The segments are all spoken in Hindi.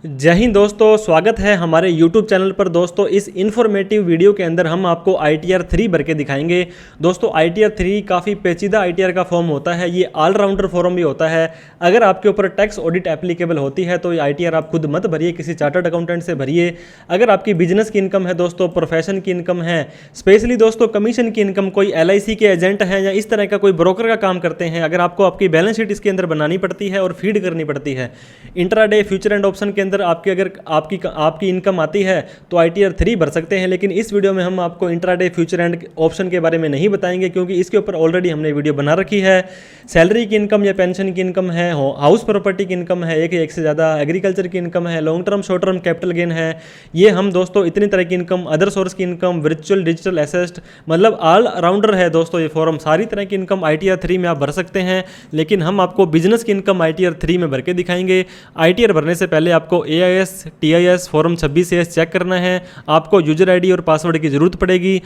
जय हिंद दोस्तों, स्वागत है हमारे YouTube चैनल पर। दोस्तों इस इन्फॉर्मेटिव वीडियो के अंदर हम आपको ITR 3 भर के दिखाएंगे। दोस्तों ITR 3 काफ़ी पेचीदा ITR का फॉर्म होता है, ये ऑलराउंडर फॉर्म भी होता है। अगर आपके ऊपर टैक्स ऑडिट एप्लीकेबल होती है तो ये ITR आप खुद मत भरिए, किसी चार्टर्ड अकाउंटेंट से भरिए। अगर आपकी बिजनेस की इनकम है दोस्तों, प्रोफेशन की इनकम है, स्पेशली दोस्तों कमीशन की इनकम, कोई LIC के एजेंट हैं या इस तरह का कोई ब्रोकर का काम करते हैं, अगर आपको आपकी बैलेंस शीट इसके अंदर बनानी पड़ती है और फीड करनी पड़ती है, इंट्राडे फ्यूचर एंड ऑप्शन के अंदर अगर आपकी इनकम आती है तो ITR 3 भर सकते हैं। लेकिन इस वीडियो में हम आपको इंट्राडे फ्यूचर एंड ऑप्शन के बारे में नहीं बताएंगे, क्योंकि इसके ऊपर ऑलरेडी हमने वीडियो बना रखी है। सैलरी की इनकम या पेंशन की इनकम है, हाउस प्रॉपर्टी की इनकम है, एक से ज़्यादा एग्रीकल्चर की इनकम है, long term short term capital gain है, ये हम दोस्तों इतनी तरह की इनकम, अदर सोर्स की इनकम, वर्चुअल डिजिटल एसेट, मतलब ऑल राउंडर है दोस्तों ये फॉर्म। सारी तरह की इनकम ITR 3 में आप भर सकते हैं। लेकिन हम आपको बिजनेस की इनकम ITR 3 में भर के दिखाएंगे। ITR भरने से पहले आपको AIS TIS form 26AS check करना है। आपको यूजर ID और पासवर्ड की ज़रूरत पड़ेगी।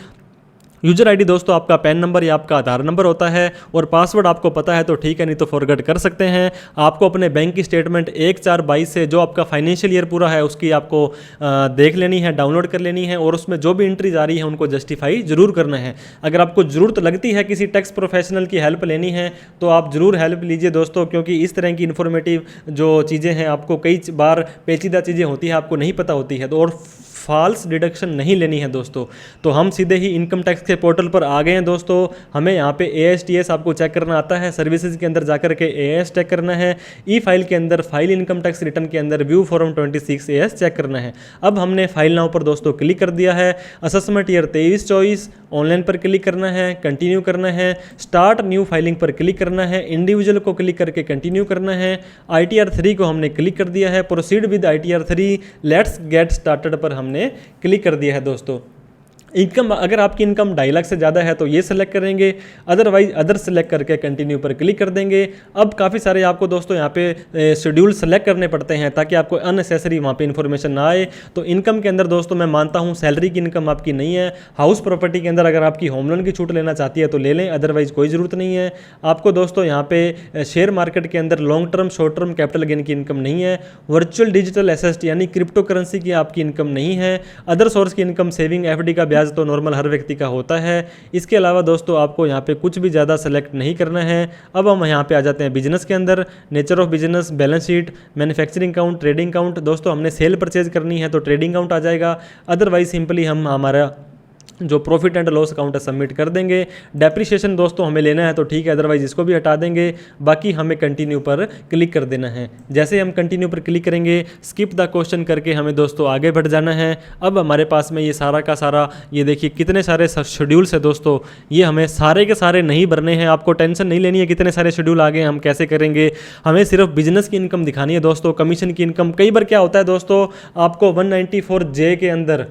यूजर ID दोस्तों आपका पैन नंबर या आपका आधार नंबर होता है, और पासवर्ड आपको पता है तो ठीक है, नहीं तो फॉरगेट कर सकते हैं। आपको अपने बैंक की स्टेटमेंट 1/4/22 से जो आपका फाइनेंशियल ईयर पूरा है उसकी आपको देख लेनी है, डाउनलोड कर लेनी है, और उसमें जो भी एंट्रीज आ रही है उनको जस्टिफाई जरूर करना है। अगर आपको ज़रूरत लगती है किसी टैक्स प्रोफेशनल की हेल्प लेनी है तो आप ज़रूर हेल्प लीजिए दोस्तों, क्योंकि इस तरह की इन्फॉर्मेटिव जो चीज़ें हैं, आपको कई बार पेचीदा चीज़ें होती है, आपको नहीं पता होती है, तो और फॉल्स डिडक्शन नहीं लेनी है दोस्तों। तो हम सीधे ही इनकम टैक्स के पोर्टल पर आ गए हैं दोस्तों। हमें यहाँ पे AIS TS आपको चेक करना आता है, सर्विसेज के अंदर जाकर के AIS चेक करना है, ई फाइल के अंदर फाइल इनकम टैक्स रिटर्न के अंदर व्यू फॉर्म 26 AS चेक करना है। अब हमने फाइल नाउ पर दोस्तों क्लिक कर दिया है। असेसमेंट ईयर 23-24 ऑनलाइन पर क्लिक करना है, कंटिन्यू करना है, स्टार्ट न्यू फाइलिंग पर क्लिक करना है, इंडिविजुअल को क्लिक करके कंटिन्यू करना है। ITR 3 को हमने क्लिक कर दिया है, proceed with ITR 3 let's get started पर हमने क्लिक कर दिया है दोस्तों। इनकम, अगर आपकी इनकम 2.5 लाख से ज़्यादा है तो ये सेलेक्ट करेंगे, अदरवाइज अदर सेलेक्ट करके कंटिन्यू पर क्लिक कर देंगे। अब काफ़ी सारे आपको दोस्तों यहाँ पे शेड्यूल सेलेक्ट करने पड़ते हैं ताकि आपको अननेसेसरी वहाँ पे इन्फॉर्मेशन ना आए। तो इनकम के अंदर दोस्तों मैं मानता हूँ सैलरी की इनकम आपकी नहीं है। हाउस प्रॉपर्टी के अंदर अगर आपकी होम लोन की छूट लेना चाहती है तो ले लें, अदरवाइज कोई ज़रूरत नहीं है। आपको दोस्तों यहाँ पे शेयर मार्केट के अंदर long term short term capital gain की इनकम नहीं है। वर्चुअल डिजिटल एसेट यानी क्रिप्टो करेंसी की आपकी इनकम नहीं है। अदर सोर्स की इनकम, सेविंग FD का ब्याज तो नॉर्मल हर व्यक्ति का होता है। इसके अलावा दोस्तों आपको यहाँ पे कुछ भी ज़्यादा सेलेक्ट नहीं करना है। अब हम यहाँ पे आ जाते हैं बिजनेस के अंदर। Nature of business, balance sheet, manufacturing count, trading count. दोस्तों हमने सेल परचेज करनी है तो ट्रेडिंग काउंट आ जाएगा, अदरवाइज सिंपली हम हमारा जो प्रॉफिट एंड लॉस अकाउंट है सबमिट कर देंगे। डेप्रिसिएशन दोस्तों हमें लेना है तो ठीक है, अदरवाइज इसको भी हटा देंगे। बाकी हमें कंटिन्यू पर क्लिक कर देना है। जैसे हम कंटिन्यू पर क्लिक करेंगे, स्किप द क्वेश्चन करके हमें दोस्तों आगे बढ़ जाना है। अब हमारे पास में ये सारा का सारा, ये देखिए कितने सारे शेड्यूल्स है दोस्तों, ये हमें सारे के सारे नहीं भरने हैं। आपको टेंशन नहीं लेनी है कितने सारे शेड्यूल आ गए हम कैसे करेंगे, हमें सिर्फ बिजनेस की इनकम दिखानी है दोस्तों। कमीशन की इनकम, कई बार क्या होता है दोस्तों, आपको 194J के अंदर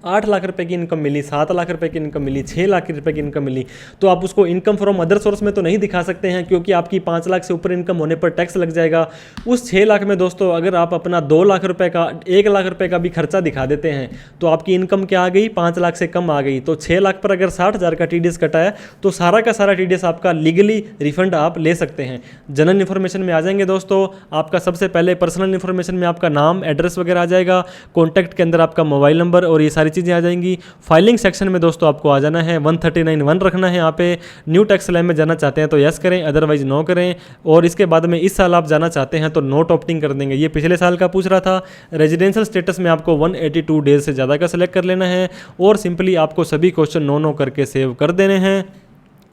8 लाख रुपए की इनकम मिली, 7 लाख रुपए की इनकम मिली, 6 लाख रुपए की इनकम मिली, तो आप उसको इनकम फ्रॉम अदर सोर्स में तो नहीं दिखा सकते हैं, क्योंकि आपकी 5 लाख से ऊपर इनकम होने पर टैक्स लग जाएगा। उस 6 लाख में दोस्तों अगर आप अपना 2 लाख रुपए का, 1 लाख रुपए का भी खर्चा दिखा देते हैं तो आपकी इनकम क्या आ गई, 5 लाख से कम आ गई। तो 6 लाख पर अगर 60,000 का TDS कटा है तो सारा का सारा TDS आपका लीगली रिफंड आप ले सकते हैं। जनरल इन्फॉर्मेशन में आ जाएंगे दोस्तों, आपका सबसे पहले पर्सनल इन्फॉर्मेशन में आपका नाम, एड्रेस वगैरह आ जाएगा। कॉन्टैक्ट के अंदर आपका मोबाइल नंबर और ये सारी चीज़ें आ जाएंगी। फाइलिंग सेक्शन में दोस्तों आपको आ जाना है, 139(1) रखना है। यहाँ पे न्यू टैक्स लाइन में जाना चाहते हैं तो यस करें, अदरवाइज नो करें। और इसके बाद में इस साल आप जाना चाहते हैं तो नोट ऑप्टिंग कर देंगे। ये पिछले साल का पूछ रहा था। रेजिडेंशियल स्टेटस में आपको 182 डेज से ज़्यादा का सेलेक्ट कर लेना है, और सिंपली आपको सभी क्वेश्चन नो करके सेव कर देने हैं।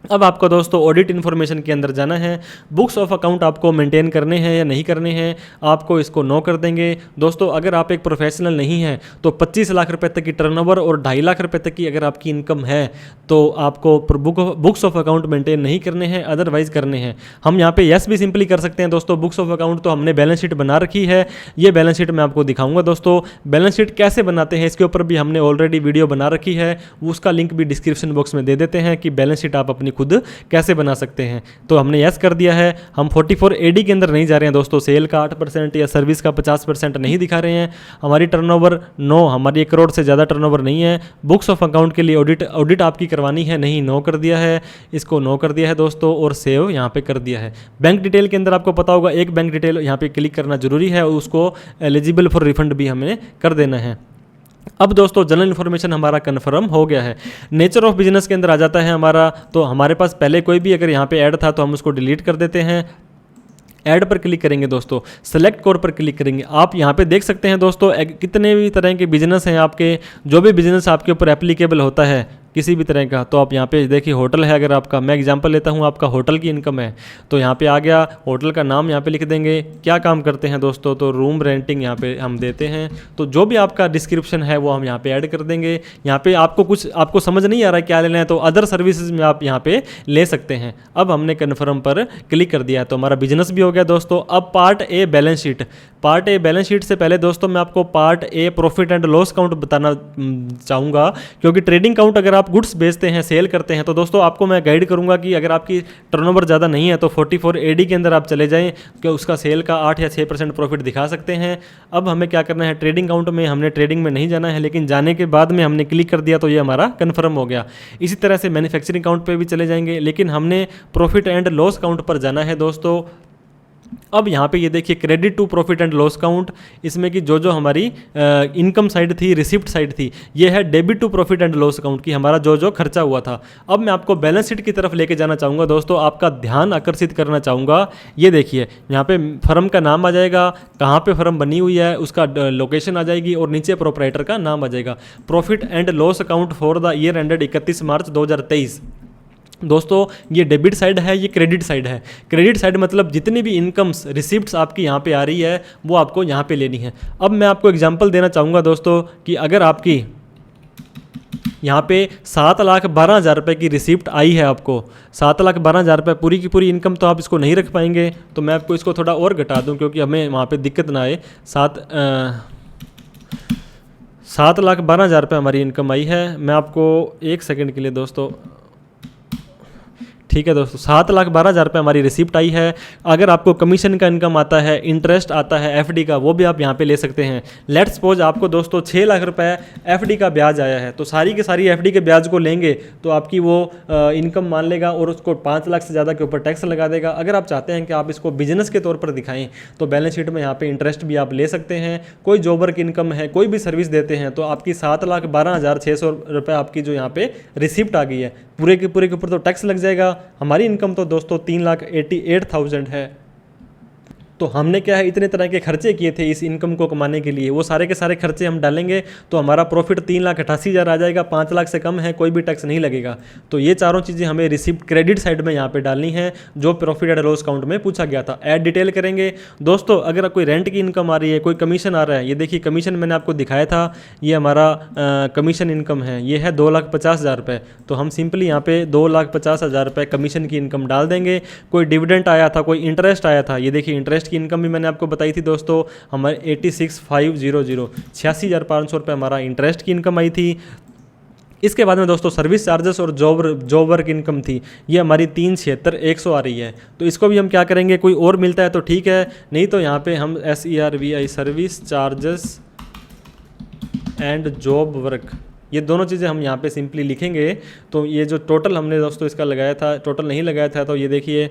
अब आपको दोस्तों ऑडिट इन्फॉर्मेशन के अंदर जाना है। बुक्स ऑफ अकाउंट आपको मेंटेन करने हैं या नहीं करने हैं, आपको इसको नो कर देंगे। दोस्तों अगर आप एक प्रोफेशनल नहीं हैं तो 25 लाख रुपए तक की टर्नओवर और 2.5 लाख रुपए तक की अगर आपकी इनकम है तो आपको बुक्स ऑफ अकाउंट मेंटेन नहीं करने हैं, अदरवाइज करने हैं। हम यहाँ पे यस भी सिंपली कर सकते हैं दोस्तों। बुक्स ऑफ अकाउंट तो हमने बैलेंस शीट बना रखी है, ये बैलेंस शीट मैं आपको दिखाऊंगा दोस्तों। बैलेंस शीट कैसे बनाते हैं इसके ऊपर भी हमने ऑलरेडी वीडियो बना रखी है, उसका लिंक भी डिस्क्रिप्शन बॉक्स में दे देते हैं कि बैलेंस शीट आप अपनी अपनी खुद कैसे बना सकते हैं। तो हमने यस कर दिया है। हम 44 AD के अंदर नहीं जा रहे हैं दोस्तों, सेल का 8% या सर्विस का 50% नहीं दिखा रहे हैं। हमारी टर्नओवर नो, हमारी 1 करोड़ से ज़्यादा टर्नओवर नहीं है। बुक्स ऑफ अकाउंट के लिए ऑडिट आपकी करवानी है, नहीं, नो कर दिया है, इसको नो कर दिया है दोस्तों, और सेव यहाँ पे कर दिया है। बैंक डिटेल के अंदर आपको पता होगा एक बैंक डिटेल यहाँ पे क्लिक करना जरूरी है, और उसको एलिजिबल फॉर रिफंड भी हमें कर देना है। अब दोस्तों जनरल इन्फॉर्मेशन हमारा कन्फर्म हो गया है। नेचर ऑफ बिजनेस के अंदर आ जाता है हमारा, तो हमारे पास पहले कोई भी अगर यहाँ पे ऐड था तो हम उसको डिलीट कर देते हैं। ऐड पर क्लिक करेंगे दोस्तों, सेलेक्ट कोर पर क्लिक करेंगे। आप यहाँ पे देख सकते हैं दोस्तों कितने भी तरह के बिजनेस हैं आपके, जो भी बिजनेस आपके ऊपर एप्लीकेबल होता है किसी भी तरह का, तो आप यहाँ पे देखिए होटल है, अगर आपका, मैं एग्जांपल लेता हूँ, आपका होटल की इनकम है तो यहाँ पे आ गया, होटल का नाम यहाँ पे लिख देंगे, क्या काम करते हैं दोस्तों, तो रूम रेंटिंग यहाँ पे हम देते हैं। तो जो भी आपका डिस्क्रिप्शन है वो हम यहाँ पे ऐड कर देंगे। यहाँ पे आपको समझ नहीं आ रहा है क्या लेना है, तो अदर सर्विसेज में आप यहाँ पे ले सकते हैं। अब हमने कन्फर्म पर क्लिक कर दिया तो हमारा बिजनेस भी हो गया दोस्तों। अब part a balance sheet. Part a balance sheet से पहले दोस्तों मैं आपको part A profit and loss count बताना चाहूँगा, क्योंकि ट्रेडिंग काउंट अगर आप गुड्स बेचते हैं, सेल करते हैं, तो दोस्तों आपको मैं गाइड करूंगा कि अगर आपकी टर्नओवर ज़्यादा नहीं है तो 44 AD के अंदर आप चले जाएं कि उसका सेल का 8 या 6% प्रॉफिट दिखा सकते हैं। अब हमें क्या करना है, ट्रेडिंग काउंट में हमने ट्रेडिंग में नहीं जाना है, लेकिन जाने के बाद में हमने क्लिक कर दिया तो ये हमारा कन्फर्म हो गया। इसी तरह से मैन्युफैक्चरिंग काउंट पर भी चले जाएंगे, लेकिन हमने प्रॉफिट एंड लॉस काउंट पर जाना है दोस्तों। अब यहाँ पे ये देखिए credit to profit and loss account, इसमें कि जो हमारी इनकम साइड थी, रिसिप्ट साइड थी, ये है debit to profit and loss account की हमारा जो खर्चा हुआ था। अब मैं आपको बैलेंस शीट की तरफ लेके जाना चाहूँगा दोस्तों, आपका ध्यान आकर्षित करना चाहूँगा। ये देखिए यहाँ पे फर्म का नाम आ जाएगा, कहाँ पे फर्म बनी हुई है उसका लोकेशन आ जाएगी, और नीचे प्रोपराइटर का नाम आ जाएगा। Profit and loss account for the year ended 31 मार्च 2023। दोस्तों ये डेबिट साइड है, ये क्रेडिट साइड है। क्रेडिट साइड मतलब जितनी भी इनकम्स रिसिप्ट्स आपकी यहाँ पे आ रही है वो आपको यहाँ पे लेनी है। अब मैं आपको एग्जांपल देना चाहूँगा दोस्तों कि अगर आपकी यहाँ पे 7,12,000 रुपये की रिसिप्ट आई है, आपको 7,12,000 रुपये पूरी की पूरी इनकम, तो आप इसको नहीं रख पाएंगे। तो मैं आपको इसको थोड़ा और घटा दूँ क्योंकि हमें वहाँ पर दिक्कत ना आए। 7,12,000 रुपये हमारी इनकम आई है। मैं आपको एक सेकेंड के लिए दोस्तों, ठीक है दोस्तों, 7,12,000 रुपये हमारी रिसिप्ट आई है। अगर आपको कमीशन का इनकम आता है, इंटरेस्ट आता है एफडी का, वो भी आप यहाँ पे ले सकते हैं। लेट्स सपोज आपको दोस्तों 6 लाख रुपए एफडी का ब्याज आया है, तो सारी की सारी एफडी के ब्याज को लेंगे तो आपकी वो इनकम मान लेगा और उसको 5 लाख से ज़्यादा के ऊपर टैक्स लगा देगा। अगर आप चाहते हैं कि आप इसको बिजनेस के तौर पर दिखाएं तो बैलेंस शीट में यहाँ पे इंटरेस्ट भी आप ले सकते हैं। कोई जॉब वर्क इनकम है, कोई भी सर्विस देते हैं, तो आपकी 7,12,600 रुपये आपकी जो यहाँ पे रिसिप्ट आ गई है, पूरे के ऊपर तो टैक्स लग जाएगा। हमारी इनकम तो दोस्तों 3,88,000 है। तो हमने क्या है, इतने तरह के खर्चे किए थे इस इनकम को कमाने के लिए, वो सारे के सारे खर्चे हम डालेंगे तो हमारा प्रॉफिट 3,88,000 आ जाएगा। 5 लाख से कम है, कोई भी टैक्स नहीं लगेगा। तो ये चारों चीज़ें हमें रिसिप्ट क्रेडिट साइड में यहाँ पे डालनी है, जो प्रॉफिट एंड लॉस अकाउंट में पूछा गया था। ऐड डिटेल करेंगे दोस्तों। अगर कोई रेंट की इनकम आ रही है, कोई कमीशन आ रहा है, ये देखिए कमीशन मैंने आपको दिखाया था, ये हमारा कमीशन इनकम है, ये है 2,50,000 रुपये। तो हम सिंपली यहाँ पे 2,50,000 रुपये कमीशन की इनकम डाल देंगे। कोई डिविडेंड आया था, कोई इंटरेस्ट आया था, ये देखिए इंटरेस्ट की इनकम भी मैंने आपको बताई थी दोस्तों, हमारे 86,500 86,500 रुपये हमारा इंटरेस्ट की इनकम आई थी। इसके बाद में दोस्तों सर्विस चार्जेस और जॉब वर्क इनकम थी, ये हमारी 376,100 आ रही है। तो इसको भी हम क्या करेंगे, कोई और मिलता है तो ठीक है, नहीं तो यहाँ पे हम SERVI service charges and job work, ये दोनों चीज़ें हम यहाँ पे सिंपली लिखेंगे। तो ये जो टोटल हमने दोस्तों इसका लगाया था, टोटल नहीं लगाया था, तो ये देखिए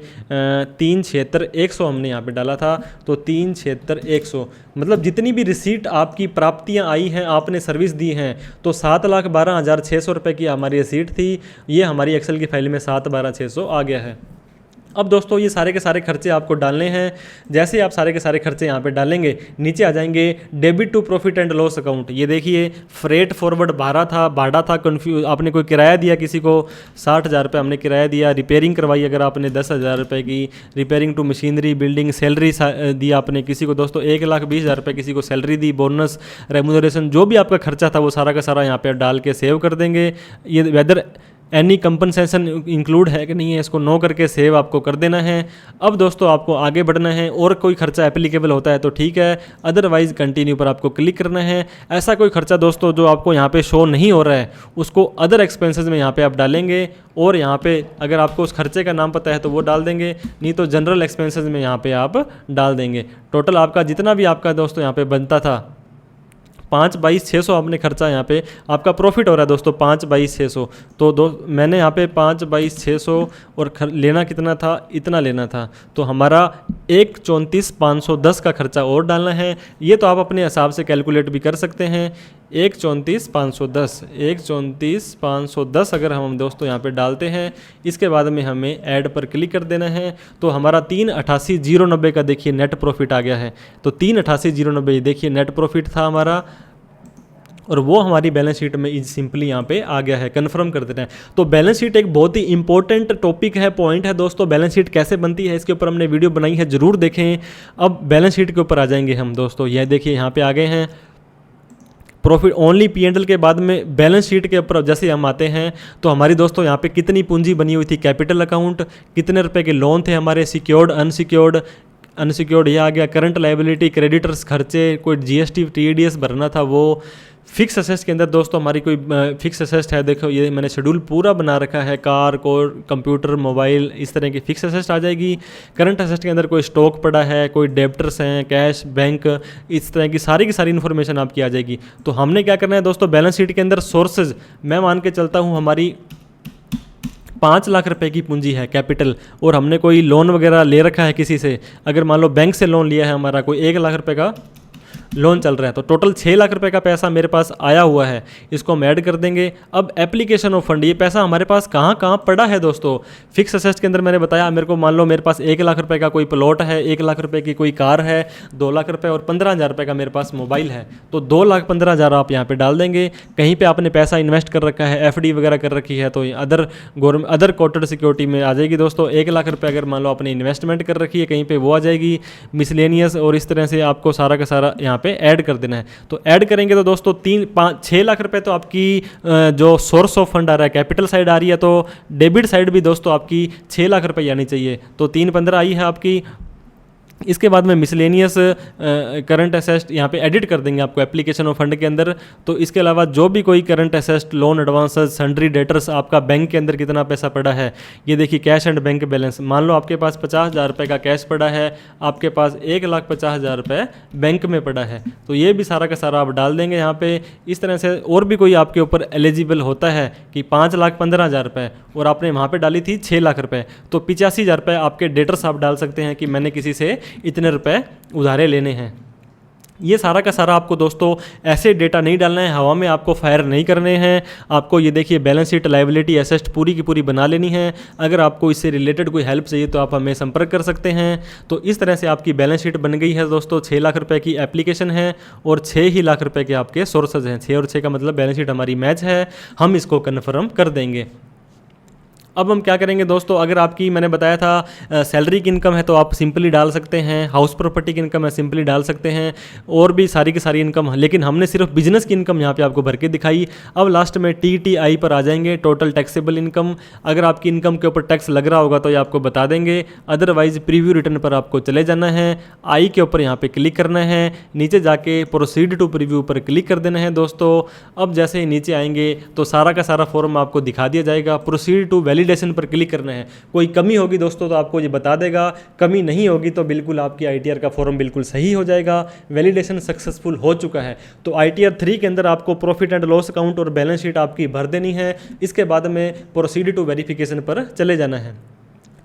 376,100 हमने यहाँ पे डाला था। तो 376,100 मतलब जितनी भी रिसीट आपकी प्राप्तियाँ आई हैं, आपने सर्विस दी हैं, तो 7,12,600 रुपये की हमारी रिसीट थी। ये हमारी एक्सेल की फाइल में 7,12,600 आ गया है। अब दोस्तों ये सारे के सारे खर्चे आपको डालने हैं। जैसे आप सारे के सारे खर्चे यहाँ पे डालेंगे, नीचे आ जाएंगे debit to profit and loss account. ये देखिए फ्रेट फॉरवर्ड भाड़ा था कन्फ्यूज, आपने कोई किराया दिया किसी को 60,000 रुपये हमने किराया दिया। रिपेयरिंग करवाई अगर आपने 10,000 रुपये की, repairing to machinery building, salary दी आपने किसी को दोस्तों 1,20,000 रुपये किसी को सैलरी दी, बोनस रेम्यूनरेशन, जो भी आपका खर्चा था वो सारा का सारा यहाँ पर डाल के सेव कर देंगे। ये वेदर एनी कंपनसेशन इंक्लूड है कि नहीं है, इसको नो करके सेव आपको कर देना है। अब दोस्तों आपको आगे बढ़ना है, और कोई खर्चा एप्लीकेबल होता है तो ठीक है, अदरवाइज़ कंटिन्यू पर आपको क्लिक करना है। ऐसा कोई खर्चा दोस्तों जो आपको यहाँ पे शो नहीं हो रहा है उसको अदर एक्सपेंसेस में यहाँ पे आप डालेंगे, और यहाँ पे अगर आपको उस खर्चे का नाम पता है तो वो डाल देंगे, नहीं तो जनरल एक्सपेंसेस में यहाँ पे आप डाल देंगे। टोटल आपका जितना भी आपका दोस्तों यहाँ पे बनता था 5/600 आपने खर्चा, यहाँ पे आपका प्रॉफिट हो रहा है दोस्तों 5/600। तो मैंने यहाँ पे 5/600 और लेना कितना था, इतना लेना था, तो हमारा 134,510 का खर्चा और डालना है। ये तो आप अपने हिसाब से कैलकुलेट भी कर सकते हैं। 134,510 अगर हम दोस्तों यहाँ पे डालते हैं, इसके बाद में हमें ऐड पर क्लिक कर देना है, तो हमारा 388,090 का देखिए नेट प्रॉफिट आ गया है। तो 388,090 देखिए नेट प्रॉफिट था हमारा, और वो हमारी बैलेंस शीट में इज सिंपली यहाँ पे आ गया है। कंफर्म कर देना है। तो बैलेंस शीट एक बहुत ही इंपॉर्टेंट टॉपिक है, पॉइंट है दोस्तों। बैलेंस शीट कैसे बनती है इसके ऊपर हमने वीडियो बनाई है, जरूर देखें। अब बैलेंस शीट के ऊपर आ जाएंगे हम दोस्तों। यह देखिए यहाँ पे आ गए हैं प्रॉफिट ओनली P&L के बाद में बैलेंस शीट के ऊपर जैसे हम आते हैं तो हमारी दोस्तों यहाँ पे कितनी पूंजी बनी हुई थी, कैपिटल अकाउंट, कितने रुपए के लोन थे हमारे, सिक्योर्ड अनसिक्योर्ड ये आ गया, करंट लायबिलिटी, क्रेडिटर्स खर्चे, कोई GST TDS भरना था वो। फिक्स असेस्ट के अंदर दोस्तों हमारी कोई फिक्स असेस्ट है, देखो ये मैंने शेड्यूल पूरा बना रखा है, कार को कंप्यूटर मोबाइल इस तरह की फिक्स असेस्ट आ जाएगी। करंट असेस्ट के अंदर कोई स्टॉक पड़ा है, कोई डेब्टर्स हैं, कैश, बैंक, इस तरह की सारी इन्फॉर्मेशन आपकी आ जाएगी। तो हमने क्या करना है दोस्तों, बैलेंस शीट के अंदर सोर्सेज मैं मान के चलता हूँ हमारी 5 लाख रुपए की पूंजी है कैपिटल, और हमने कोई लोन वगैरह ले रखा है किसी से, अगर मान लो बैंक से लोन लिया है हमारा, कोई 1 लाख रुपए का लोन चल रहा है, तो टोटल 6 लाख रुपए का पैसा मेरे पास आया हुआ है, इसको हम ऐड कर देंगे। अब एप्लीकेशन ऑफ फंड, ये पैसा हमारे पास कहाँ कहाँ पड़ा है दोस्तों। फिक्स असेस्ट के अंदर मैंने बताया, मेरे को मान लो मेरे पास 1 लाख रुपए का कोई प्लॉट है, 1 लाख रुपए की कोई कार है, 2 लाख रुपए और 15,000 रुपये का मेरे पास मोबाइल है, तो 2,15,000 आप यहाँ पे डाल देंगे। कहीं पे आपने पैसा इन्वेस्ट कर रखा है, FD वगैरह कर रखी है, तो अदर कोटेड सिक्योरिटी में आ जाएगी दोस्तों। 1 लाख रुपये अगर मान लो आपने इन्वेस्टमेंट कर रखी है कहीं पे, वो आ जाएगी। मिसलेनियस और इस तरह से आपको सारा का सारा यहाँ पे ऐड कर देना है। तो ऐड करेंगे तो दोस्तों 6 लाख रुपए तो आपकी जो सोर्स ऑफ फंड आ रहा है कैपिटल साइड आ रही है, तो डेबिट साइड भी दोस्तों आपकी 6 लाख रुपए आनी चाहिए, तो 315 आई है आपकी। इसके बाद में मिसलेनियस करंट असेस्ट यहाँ पे एडिट कर देंगे आपको एप्लीकेशन ऑफ फंड के अंदर। तो इसके अलावा जो भी कोई current asset, loan advances, sundry debtors, आपका बैंक के अंदर कितना पैसा पड़ा है, ये देखिए कैश एंड बैंक बैलेंस। मान लो आपके पास 50,000 रुपये का कैश पड़ा है, आपके पास 1,50,000 रुपये बैंक में पड़ा है, तो ये भी सारा का सारा आप डाल देंगे यहाँ पे। इस तरह से और भी कोई आपके ऊपर एलिजिबल होता है कि 5,15,000 रुपये और आपने वहाँ पर डाली थी 6 लाख रुपये, तो 85,000 रुपये आपके डेटर्स आप डाल सकते हैं कि मैंने किसी से इतने रुपए उधारे लेने हैं। ये सारा का सारा आपको दोस्तों ऐसे डेटा नहीं डालना है, हवा में आपको फायर नहीं करने हैं। आपको ये देखिए बैलेंस शीट, लायबिलिटी, एसेट पूरी की पूरी बना लेनी है। अगर आपको इससे रिलेटेड कोई हेल्प चाहिए तो आप हमें संपर्क कर सकते हैं। तो इस तरह से आपकी बैलेंस शीट बन गई है दोस्तों। 6 लाख रुपए की एप्लीकेशन है और 6 ही लाख रुपए के आपके सोर्सेज हैं। 6 और 6 का मतलब बैलेंस शीट हमारी मैच है, हम इसको कन्फर्म कर देंगे। अब हम क्या करेंगे दोस्तों, अगर आपकी मैंने बताया था सैलरी की इनकम है तो आप सिंपली डाल सकते हैं, हाउस प्रॉपर्टी की इनकम है सिंपली डाल सकते हैं, और भी सारी की सारी इनकम है, लेकिन हमने सिर्फ बिजनेस की इनकम यहाँ पे आपको भर के दिखाई। अब लास्ट में TTI पर आ जाएंगे, टोटल टैक्सेबल इनकम। अगर आपकी इनकम के ऊपर टैक्स लग रहा होगा तो ये आपको बता देंगे, अदरवाइज प्रीव्यू रिटर्न पर आपको चले जाना है। आई के ऊपर यहाँ पे क्लिक करना है, नीचे जाके प्रोसीड टू प्रीव्यू पर क्लिक कर देना है दोस्तों। अब जैसे ही नीचे आएंगे तो सारा का सारा फॉर्म आपको दिखा दिया जाएगा। प्रोसीड टू वैलिडेशन पर क्लिक करना है। कोई कमी होगी दोस्तों तो आपको ये बता देगा, कमी नहीं होगी तो बिल्कुल आपकी ITR का फॉर्म बिल्कुल सही हो जाएगा। वैलिडेशन सक्सेसफुल हो चुका है। तो ITR 3 के अंदर आपको प्रॉफिट एंड लॉस अकाउंट और बैलेंस शीट आपकी भर देनी है। इसके बाद में प्रोसीड टू वेरिफिकेशन पर चले जाना है।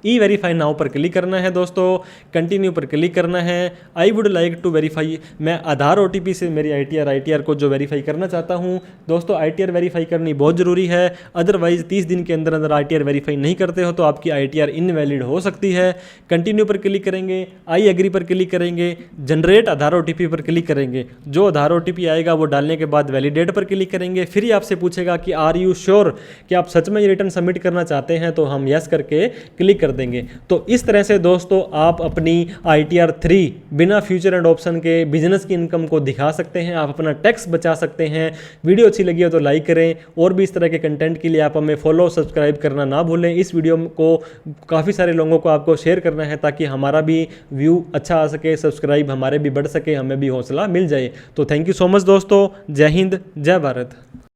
E-वेरीफाई नाउ पर क्लिक करना है दोस्तों, कंटिन्यू पर क्लिक करना है। I would like to verify, मैं आधार OTP से मेरी ITR को जो वेरीफाई करना चाहता हूं दोस्तों। ITR वेरीफाई करनी बहुत ज़रूरी है, अदरवाइज 30 दिन के अंदर अंदर ITR वेरीफाई नहीं करते हो तो आपकी ITR इनवैलिड हो सकती है। कंटिन्यू पर क्लिक करेंगे, आई एग्री पर क्लिक करेंगे, जनरेट आधार OTP पर क्लिक करेंगे। जो आधार OTP आएगा वो डालने के बाद वैलिडेट पर क्लिक करेंगे। फिर ही आपसे पूछेगा कि आर यू श्योर कि आप सच में ये रिटर्न सबमिट करना चाहते हैं, तो हम यस करके क्लिक कर देंगे। तो इस तरह से दोस्तों आप अपनी ITR 3 बिना फ्यूचर एंड ऑप्शन के बिजनेस की इनकम को दिखा सकते हैं, आप अपना टैक्स बचा सकते हैं। वीडियो अच्छी लगी हो तो लाइक करें, और भी इस तरह के कंटेंट के लिए आप हमें फॉलो सब्सक्राइब करना ना भूलें। इस वीडियो को काफ़ी सारे लोगों को आपको शेयर करना है ताकि हमारा भी व्यू अच्छा आ सके, सब्सक्राइब हमारे भी बढ़ सके, हमें भी हौसला मिल जाए। तो थैंक यू सो मच दोस्तों। जय हिंद, जय भारत।